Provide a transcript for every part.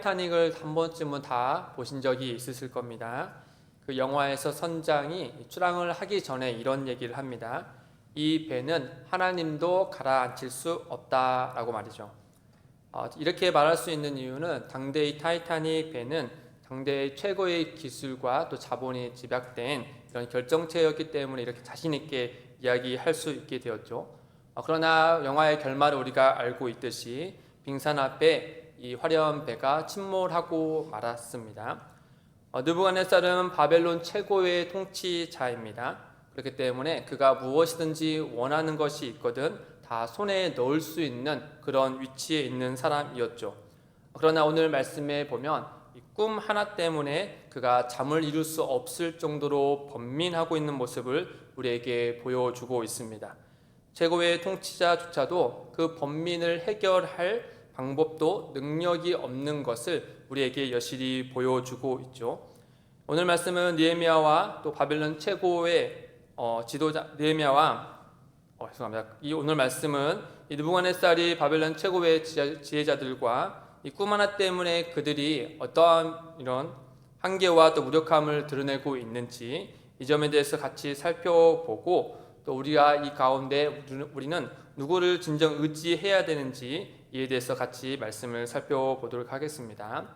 타이타닉을 한 번쯤은 다 보신 적이 있으실 겁니다. 그 영화에서 선장이 출항을 하기 전에 이런 얘기를 합니다. 이 배는 하나님도 가라앉힐 수 없다라고 말이죠. 이렇게 말할 수 있는 이유는 당대의 타이타닉 배는 당대의 최고의 기술과 또 자본이 집약된 이런 결정체였기 때문에 이렇게 자신 있게 이야기할 수 있게 되었죠. 그러나 영화의 결말을 우리가 알고 있듯이 빙산 앞에 이 화려한 배가 침몰하고 말았습니다. 느부갓네살은 바벨론 최고의 통치자입니다. 그렇기 때문에 그가 무엇이든지 원하는 것이 있거든 다 손에 넣을 수 있는 그런 위치에 있는 사람이었죠. 그러나 오늘 말씀에 보면 이 꿈 하나 때문에 그가 잠을 이룰 수 없을 정도로 번민하고 있는 모습을 우리에게 보여주고 있습니다. 최고의 통치자조차도 그 번민을 해결할 방법도 능력이 없는 것을 우리에게 여실히 보여주고 있죠. 오늘 말씀은 느헤미야와 또 바벨론 최고의 지도자 느헤미야와 이 오늘 말씀은 이 느부갓네살이 바벨론 최고의 지혜자들과 이 꿈 하나 때문에 그들이 어떠한 이런 한계와 또 무력함을 드러내고 있는지 이 점에 대해서 같이 살펴보고 또 우리가 이 가운데 우리는 누구를 진정 의지해야 되는지 이에 대해서 같이 말씀을 살펴보도록 하겠습니다.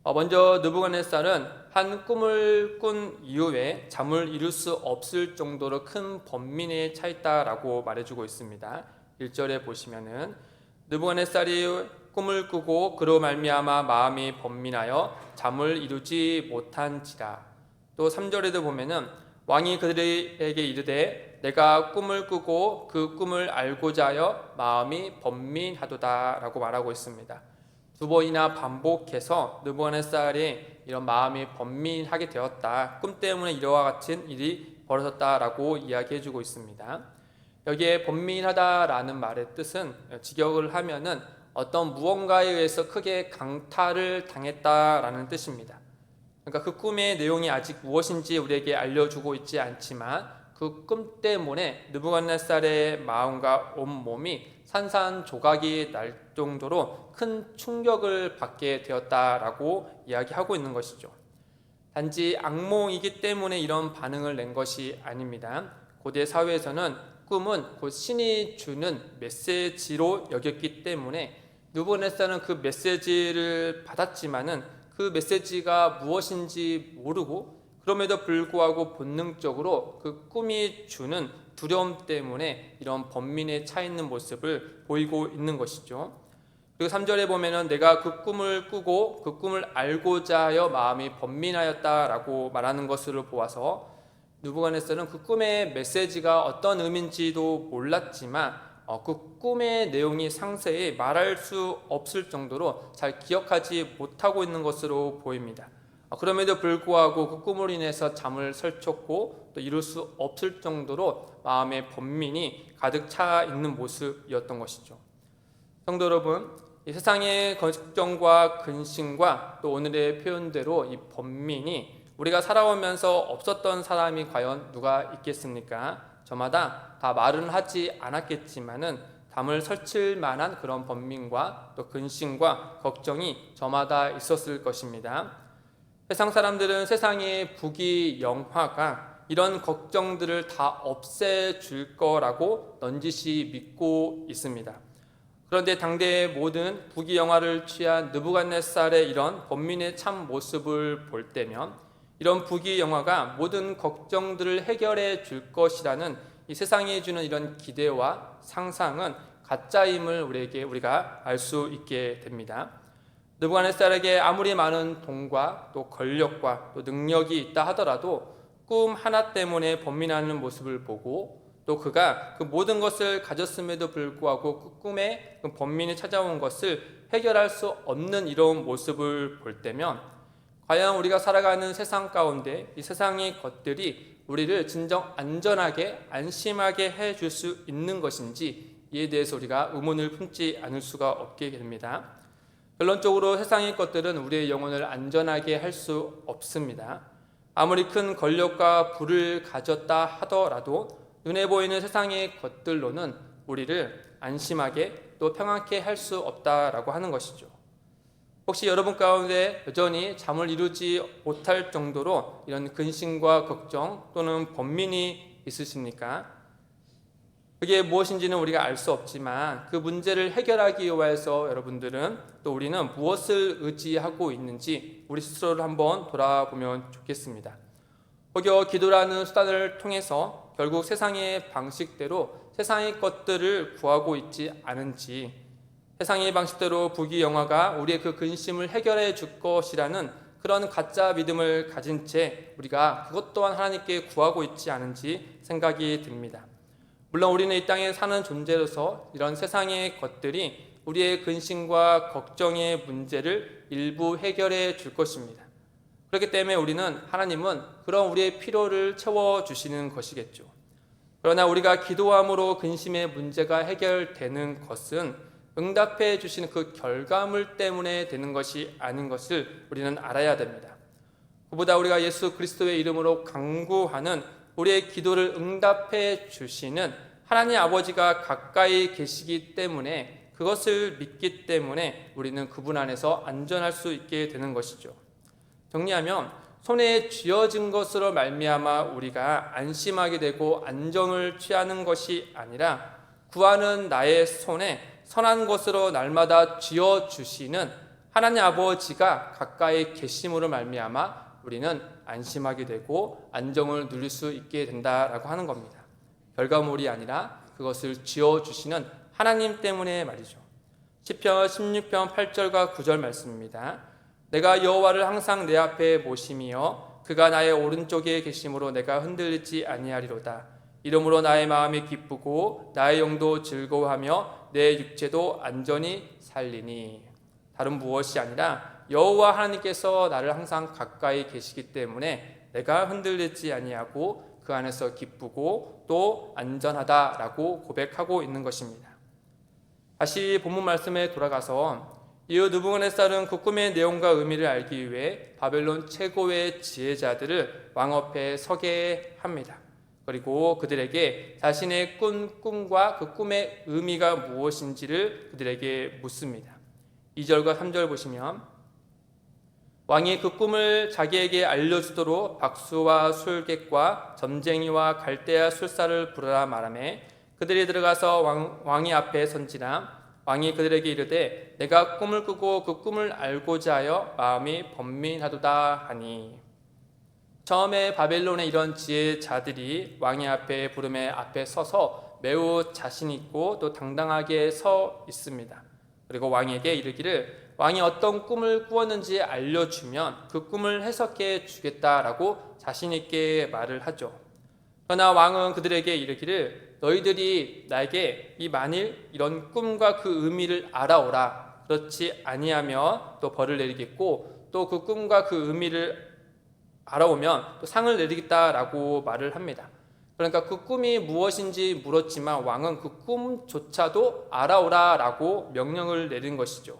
먼저 느부갓네살은 한 꿈을 꾼 이후에 잠을 이룰 수 없을 정도로 큰 번민에 차있다라고 말해주고 있습니다. 1절에 보시면은 느부갓네살이 꿈을 꾸고 그로 말미암아 마음이 번민하여 잠을 이루지 못한지라. 또 3절에도 보면은 왕이 그들에게 이르되 내가 꿈을 꾸고 그 꿈을 알고자 하여 마음이 번민하도다 라고 말하고 있습니다. 두 번이나 반복해서 느부갓네살이 이런 마음이 번민하게 되었다, 꿈 때문에 이와 같은 일이 벌어졌다라고 이야기해주고 있습니다. 여기에 번민하다라는 말의 뜻은 직역을 하면은 어떤 무언가에 의해서 크게 강탈을 당했다라는 뜻입니다. 그러니까 그 꿈의 내용이 아직 무엇인지 우리에게 알려주고 있지 않지만 그 꿈 때문에 느부갓네살의 마음과 온몸이 산산조각이 날 정도로 큰 충격을 받게 되었다라고 이야기하고 있는 것이죠. 단지 악몽이기 때문에 이런 반응을 낸 것이 아닙니다. 고대 사회에서는 꿈은 곧 신이 주는 메시지로 여겼기 때문에 느부갓네살은 그 메시지를 받았지만은 그 메시지가 무엇인지 모르고 그럼에도 불구하고 본능적으로 그 꿈이 주는 두려움 때문에 이런 번민에 차 있는 모습을 보이고 있는 것이죠. 그리고 3절에 보면은 내가 그 꿈을 꾸고 그 꿈을 알고자 하여 마음이 번민하였다라고 말하는 것으로 보아서 느부갓네살은 그 꿈의 메시지가 어떤 의미인지도 몰랐지만 그 꿈의 내용이 상세히 말할 수 없을 정도로 잘 기억하지 못하고 있는 것으로 보입니다. 그럼에도 불구하고 그 꿈으로 인해서 잠을 설쳤고 또 이룰 수 없을 정도로 마음의 번민이 가득 차 있는 모습이었던 것이죠. 성도 여러분, 이 세상의 걱정과 근심과 또 오늘의 표현대로 이 번민이 우리가 살아오면서 없었던 사람이 과연 누가 있겠습니까? 저마다 다 말은 하지 않았겠지만은 담을 설칠 만한 그런 번민과 또 근심과 걱정이 저마다 있었을 것입니다. 세상 사람들은 세상의 부귀영화가 이런 걱정들을 다 없애줄 거라고 넌지시 믿고 있습니다. 그런데 당대의 모든 부귀영화를 취한 느부갓네살의 이런 번민의 참 모습을 볼 때면 이런 부귀영화가 모든 걱정들을 해결해 줄 것이라는 이 세상이 주는 이런 기대와 상상은 가짜임을 우리가 알 수 있게 됩니다. 느부갓네살에게 아무리 많은 돈과 또 권력과 또 능력이 있다 하더라도 꿈 하나 때문에 번민하는 모습을 보고 또 그가 그 모든 것을 가졌음에도 불구하고 그 꿈에 그 번민이 찾아온 것을 해결할 수 없는 이런 모습을 볼 때면 과연 우리가 살아가는 세상 가운데 이 세상의 것들이 우리를 진정 안전하게 안심하게 해줄 수 있는 것인지 이에 대해서 우리가 의문을 품지 않을 수가 없게 됩니다. 결론적으로 세상의 것들은 우리의 영혼을 안전하게 할 수 없습니다. 아무리 큰 권력과 부를 가졌다 하더라도 눈에 보이는 세상의 것들로는 우리를 안심하게 또 평안케 할 수 없다라고 하는 것이죠. 혹시 여러분 가운데 여전히 잠을 이루지 못할 정도로 이런 근심과 걱정 또는 번민이 있으십니까? 그게 무엇인지는 우리가 알 수 없지만 그 문제를 해결하기 위해서 여러분들은 또 우리는 무엇을 의지하고 있는지 우리 스스로를 한번 돌아보면 좋겠습니다. 혹여 기도라는 수단을 통해서 결국 세상의 방식대로 세상의 것들을 구하고 있지 않은지, 세상의 방식대로 부귀영화가 우리의 그 근심을 해결해 줄 것이라는 그런 가짜 믿음을 가진 채 우리가 그것 또한 하나님께 구하고 있지 않은지 생각이 듭니다. 물론 우리는 이 땅에 사는 존재로서 이런 세상의 것들이 우리의 근심과 걱정의 문제를 일부 해결해 줄 것입니다. 그렇기 때문에 우리는 하나님은 그런 우리의 필요를 채워주시는 것이겠죠. 그러나 우리가 기도함으로 근심의 문제가 해결되는 것은 응답해 주시는 그 결과물 때문에 되는 것이 아닌 것을 우리는 알아야 됩니다. 그보다 우리가 예수 그리스도의 이름으로 간구하는 우리의 기도를 응답해 주시는 하나님 아버지가 가까이 계시기 때문에, 그것을 믿기 때문에 우리는 그분 안에서 안전할 수 있게 되는 것이죠. 정리하면 손에 쥐어진 것으로 말미암아 우리가 안심하게 되고 안정을 취하는 것이 아니라 구하는 나의 손에 선한 것으로 날마다 쥐어주시는 하나님 아버지가 가까이 계심으로 말미암아 우리는 안심하게 되고 안정을 누릴 수 있게 된다라고 하는 겁니다. 결과물이 아니라 그것을 쥐어주시는 하나님 때문에 말이죠. 시편 16편 8절과 9절 말씀입니다. 내가 여호와를 항상 내 앞에 모심이여 그가 나의 오른쪽에 계심으로 내가 흔들리지 아니하리로다. 이러므로 나의 마음이 기쁘고 나의 영도 즐거워하며 내 육체도 안전히 살리니. 다른 무엇이 아니라 여호와 하나님께서 나를 항상 가까이 계시기 때문에 내가 흔들리지 아니하고 그 안에서 기쁘고 또 안전하다라고 고백하고 있는 것입니다. 다시 본문 말씀에 돌아가서 이후 느부갓네살은 그 꿈의 내용과 의미를 알기 위해 바벨론 최고의 지혜자들을 왕 앞에 서게 합니다. 그리고 그들에게 자신의 꿈과 그 꿈의 의미가 무엇인지를 그들에게 묻습니다. 2절과 3절 보시면 왕이 그 꿈을 자기에게 알려주도록 박수와 술객과 점쟁이와 갈대아 술사를 부르라 말하매 그들이 들어가서 왕이 앞에 선지라. 왕이 그들에게 이르되 내가 꿈을 꾸고 그 꿈을 알고자 하여 마음이 번민하도다 하니. 처음에 바벨론의 이런 지혜자들이 왕의 앞에 부름에 앞에 서서 매우 자신 있고 또 당당하게 서 있습니다. 그리고 왕에게 이르기를 왕이 어떤 꿈을 꾸었는지 알려주면 그 꿈을 해석해 주겠다라고 자신 있게 말을 하죠. 그러나 왕은 그들에게 이르기를 너희들이 나에게 이 만일 이런 꿈과 그 의미를 알아오라. 그렇지 아니하면 또 벌을 내리겠고 또 그 꿈과 그 의미를 알아오면 또 상을 내리겠다라고 말을 합니다. 그러니까 그 꿈이 무엇인지 물었지만 왕은 그 꿈조차도 알아오라라고 명령을 내린 것이죠.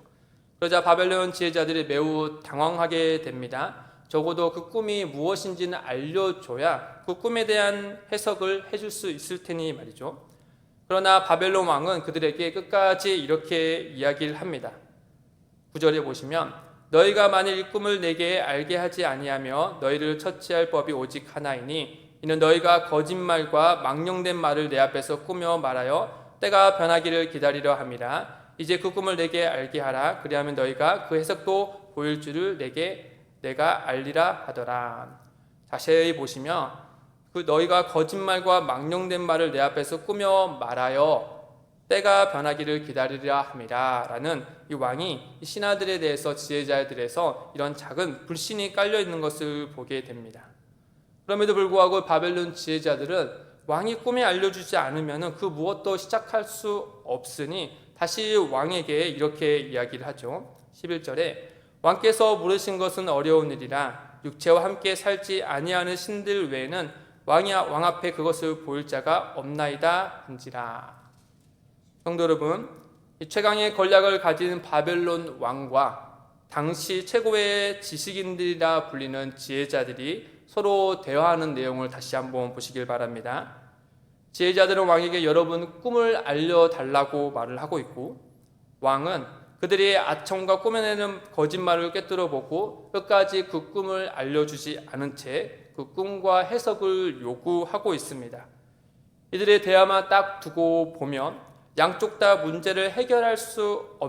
그러자 바벨론 지혜자들이 매우 당황하게 됩니다. 적어도 그 꿈이 무엇인지는 알려줘야 그 꿈에 대한 해석을 해줄 수 있을 테니 말이죠. 그러나 바벨론 왕은 그들에게 끝까지 이렇게 이야기를 합니다. 9절에 보시면 너희가 만일 이 꿈을 내게 알게 하지 아니하며 너희를 처치할 법이 오직 하나이니 이는 너희가 거짓말과 망령된 말을 내 앞에서 꾸며 말하여 때가 변하기를 기다리려 함이라. 이제 그 꿈을 내게 알게 하라. 그리하면 너희가 그 해석도 보일 줄을 내가 알리라 하더라. 자세히 보시면 그 너희가 거짓말과 망령된 말을 내 앞에서 꾸며 말하여 때가 변하기를 기다리라 함이라 라는 이 왕이 이 신하들에 대해서 지혜자들에서 이런 작은 불신이 깔려 있는 것을 보게 됩니다. 그럼에도 불구하고 바벨론 지혜자들은 왕이 꿈에 알려주지 않으면 그 무엇도 시작할 수 없으니 다시 왕에게 이렇게 이야기를 하죠. 11절에 왕께서 물으신 것은 어려운 일이라 육체와 함께 살지 아니하는 신들 외에는 왕 앞에 그것을 보일 자가 없나이다 한지라. 성도 여러분, 이 최강의 권력을 가진 바벨론 왕과 당시 최고의 지식인들이라 불리는 지혜자들이 서로 대화하는 내용을 다시 한번 보시길 바랍니다. 지혜자들은 왕에게 여러분 꿈을 알려달라고 말을 하고 있고 왕은 그들이 아첨과 꾸며내는 거짓말을 꿰뚫어 보고 끝까지 그 꿈을 알려주지 않은 채 그 꿈과 해석을 요구하고 있습니다. 이들의 대화만 딱 두고 보면 양쪽 다 문제를 해결할 수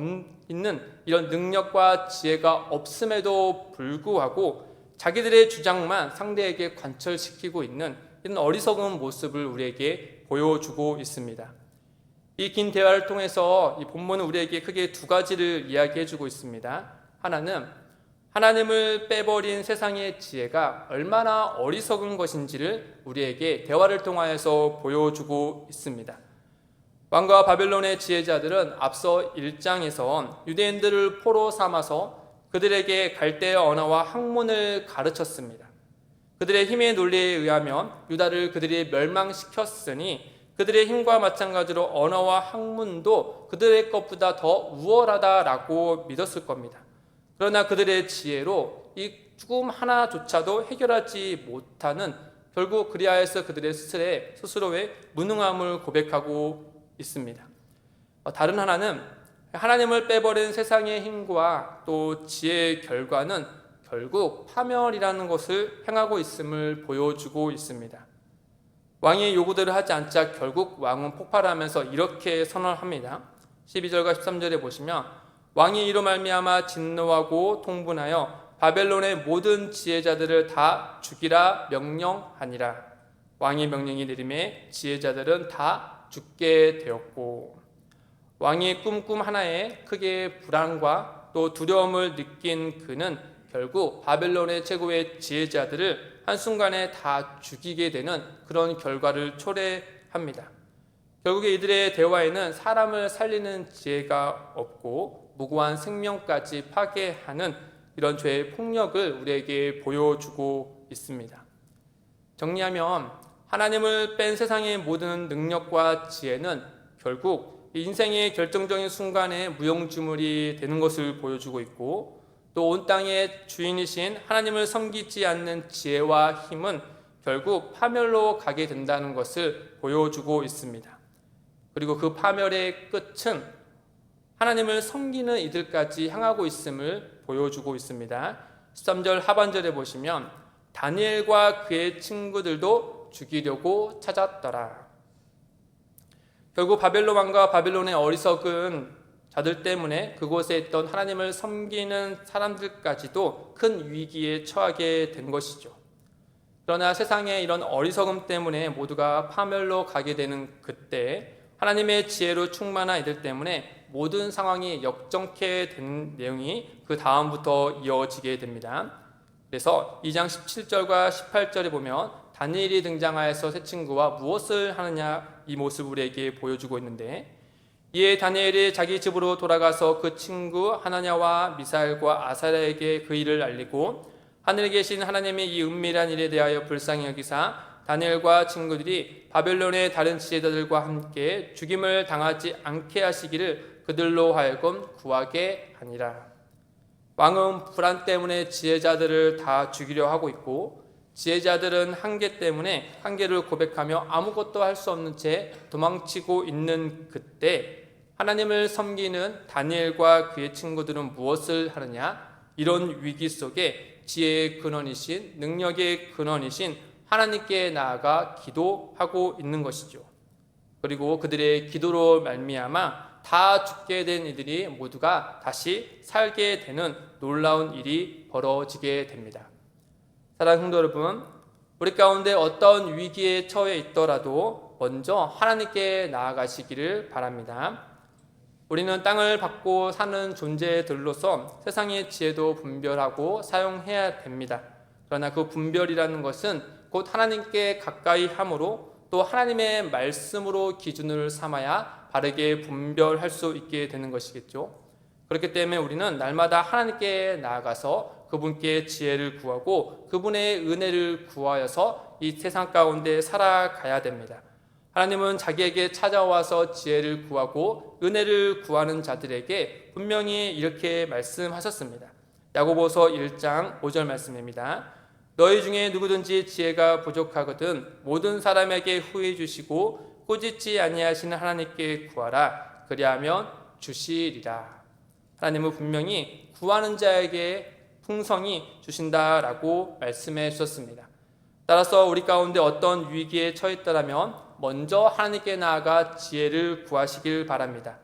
있는 이런 능력과 지혜가 없음에도 불구하고 자기들의 주장만 상대에게 관철시키고 있는 이런 어리석은 모습을 우리에게 보여주고 있습니다. 이 긴 대화를 통해서 이 본문은 우리에게 크게 두 가지를 이야기해주고 있습니다. 하나는 하나님을 빼버린 세상의 지혜가 얼마나 어리석은 것인지를 우리에게 대화를 통하여서 보여주고 있습니다. 왕과 바벨론의 지혜자들은 앞서 1장에서 유대인들을 포로 삼아서 그들에게 갈대의 언어와 학문을 가르쳤습니다. 그들의 힘의 논리에 의하면 유다를 그들이 멸망시켰으니 그들의 힘과 마찬가지로 언어와 학문도 그들의 것보다 더 우월하다라고 믿었을 겁니다. 그러나 그들의 지혜로 이 죽음 하나조차도 해결하지 못하는, 결국 그리하여서 그들의 스스로의 무능함을 고백하고 있습니다. 다른 하나는 하나님을 빼버린 세상의 힘과 또 지혜의 결과는 결국 파멸이라는 것을 행하고 있음을 보여주고 있습니다. 왕의 요구대로 하지 않자 결국 왕은 폭발하면서 이렇게 선언합니다. 12절과 13절에 보시면 왕이 이로 말미암아 진노하고 통분하여 바벨론의 모든 지혜자들을 다 죽이라 명령하니라. 왕의 명령이 내림에 지혜자들은 다 죽게 되었고, 왕의 꿈 하나에 크게 불안과 또 두려움을 느낀 그는 결국 바벨론의 최고의 지혜자들을 한순간에 다 죽이게 되는 그런 결과를 초래합니다. 결국에 이들의 대화에는 사람을 살리는 지혜가 없고 무고한 생명까지 파괴하는 이런 죄의 폭력을 우리에게 보여주고 있습니다. 정리하면 하나님을 뺀 세상의 모든 능력과 지혜는 결국 인생의 결정적인 순간에 무용지물이 되는 것을 보여주고 있고, 또 온 땅의 주인이신 하나님을 섬기지 않는 지혜와 힘은 결국 파멸로 가게 된다는 것을 보여주고 있습니다. 그리고 그 파멸의 끝은 하나님을 섬기는 이들까지 향하고 있음을 보여주고 있습니다. 13절 하반절에 보시면 다니엘과 그의 친구들도 죽이려고 찾았더라. 결국 바벨론 왕과 바벨론의 어리석은 자들 때문에 그곳에 있던 하나님을 섬기는 사람들까지도 큰 위기에 처하게 된 것이죠. 그러나 세상의 이런 어리석음 때문에 모두가 파멸로 가게 되는 그때 하나님의 지혜로 충만한 이들 때문에 모든 상황이 역정케 된 내용이 그 다음부터 이어지게 됩니다. 그래서 2장 17절과 18절에 보면 다니엘이 등장하여서 세 친구와 무엇을 하느냐, 이 모습을 우리에게 보여주고 있는데, 이에 다니엘이 자기 집으로 돌아가서 그 친구 하나냐와 미사엘과 아사랴에게 그 일을 알리고 하늘에 계신 하나님이 이 은밀한 일에 대하여 불쌍히 여기사 다니엘과 친구들이 바벨론의 다른 지혜자들과 함께 죽임을 당하지 않게 하시기를 그들로 하여금 구하게 하니라. 왕은 불안 때문에 지혜자들을 다 죽이려 하고 있고, 지혜자들은 한계 때문에 한계를 고백하며 아무것도 할 수 없는 채 도망치고 있는 그때 하나님을 섬기는 다니엘과 그의 친구들은 무엇을 하느냐? 이런 위기 속에 지혜의 근원이신, 능력의 근원이신 하나님께 나아가 기도하고 있는 것이죠. 그리고 그들의 기도로 말미암아 다 죽게 된 이들이 모두가 다시 살게 되는 놀라운 일이 벌어지게 됩니다. 사랑하는 성도 여러분, 우리 가운데 어떤 위기에 처해 있더라도 먼저 하나님께 나아가시기를 바랍니다. 우리는 땅을 받고 사는 존재들로서 세상의 지혜도 분별하고 사용해야 됩니다. 그러나 그 분별이라는 것은 곧 하나님께 가까이 함으로 또 하나님의 말씀으로 기준을 삼아야 바르게 분별할 수 있게 되는 것이겠죠. 그렇기 때문에 우리는 날마다 하나님께 나아가서 그분께 지혜를 구하고 그분의 은혜를 구하여서 이 세상 가운데 살아가야 됩니다. 하나님은 자기에게 찾아와서 지혜를 구하고 은혜를 구하는 자들에게 분명히 이렇게 말씀하셨습니다. 야고보서 1장 5절 말씀입니다. 너희 중에 누구든지 지혜가 부족하거든 모든 사람에게 후히 주시고 꾸짖지 아니하시는 하나님께 구하라. 그리하면 주시리라. 하나님은 분명히 구하는 자에게 풍성히 주신다라고 말씀해 주셨습니다. 따라서 우리 가운데 어떤 위기에 처했더라면 먼저 하나님께 나아가 지혜를 구하시길 바랍니다.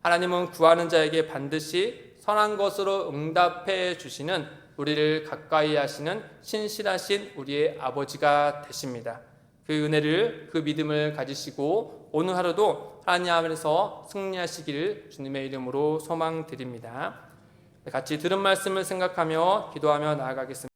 하나님은 구하는 자에게 반드시 선한 것으로 응답해 주시는, 우리를 가까이 하시는 신실하신 우리의 아버지가 되십니다. 그 은혜를, 그 믿음을 가지시고 오늘 하루도 하나님 앞에서 승리하시기를 주님의 이름으로 소망드립니다. 같이 들은 말씀을 생각하며 기도하며 나아가겠습니다.